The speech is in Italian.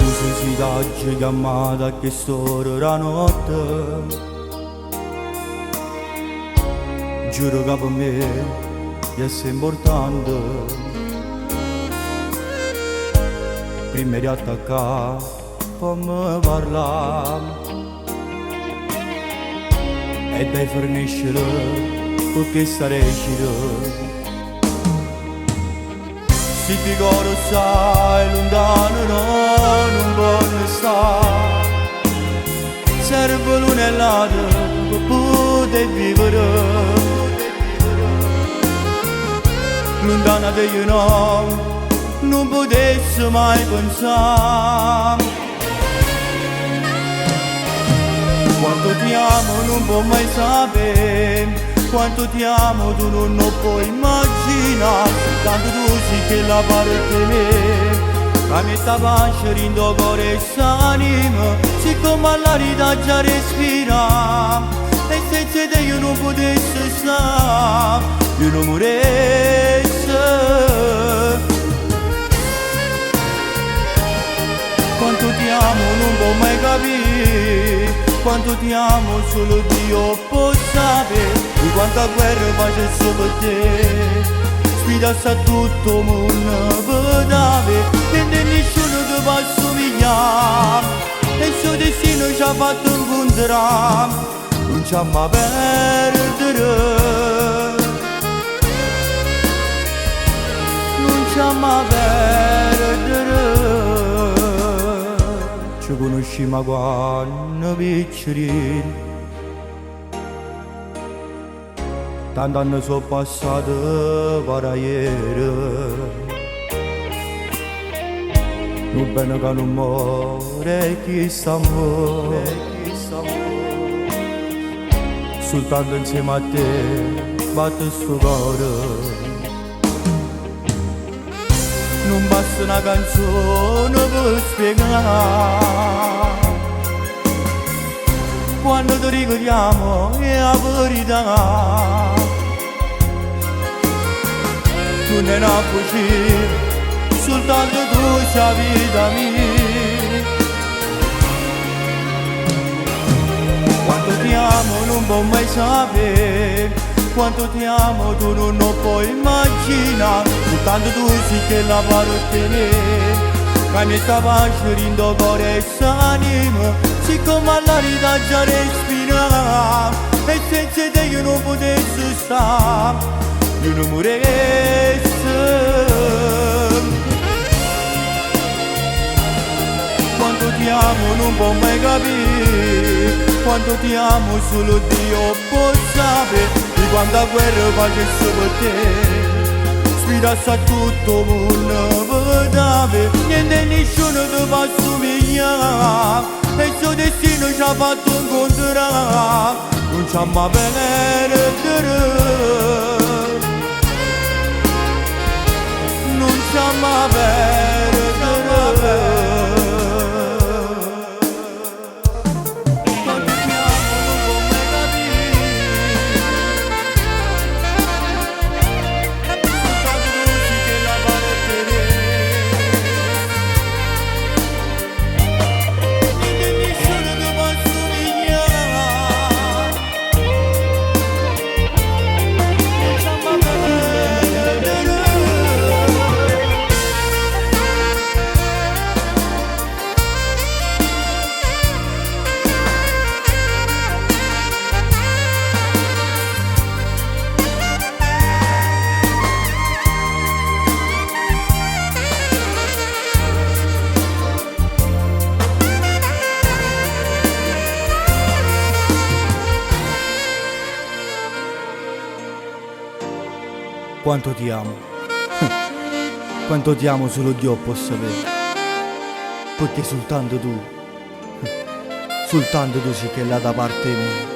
Scusa se t'ho chiamata a quest'ora la notte. Giuro che per me è importante. Prima di attaccare, fammi parlare. E dai forniscere, perché sta recita. Se ti coro sai, lontano non vuole stare. Serve l'unellata per poter vivere. Lontana da io non potessi mai pensare. Quanto ti amo non puoi mai sapere. Quanto ti amo tu non lo puoi immaginare. Tanto tu sei che la parte me. La metta pace rindo cuore e s'anima. Siccome all'aria già respira. E senza te io non potessi stare. Io non moressi. Quanto ti amo non può mai capire. Quanto ti amo solo Dio può sapere. Di quanta guerra faccio per te. Sfidassi a tutto il mondo per dare. E nessuno ti va a somigliare. E il suo destino ci ha fatto incontrare. Non ci ha mai perdere. Non ci ha mai perdere. Ci conosciamo quando piccolini. Tanti anni sono passati per ieri. Non bene che non muore chi sta muore. Soltanto insieme a te batte sto cuore. Non basta una canzone per spiegare. Quando ti ricordiamo è la verità. Tu ne hai fuggito, soltanto tu c'hai vita mia. Quanto ti amo non puoi mai sapere. Quanto ti amo tu non lo puoi immaginare. Soltanto tu sei che la parte me. La mia pace rindo cuore e s'anima. Siccome all'aria già respira. E senza te io non potessi stare. Io non moressi. Quanto ti amo non può mai capire. Quanto ti amo solo Dio può sapere. Di quanta guerra facessi per te. Sfidassi a tutto il mondo per dare. Niente e nessuno ti fa somigliare. E il suo destino ci ha fatto incontrare. Non ci ha mai perdere. Non ci ha mai perdere. Quanto ti amo non può mai capire. Soltanto tu sei che la parte me. Niente e nessuno ti può somigliare. Non ci ha mai perdere. Quanto ti amo. Quanto ti amo solo Dio può sapere. Perché soltanto tu sei che è là da parte mia.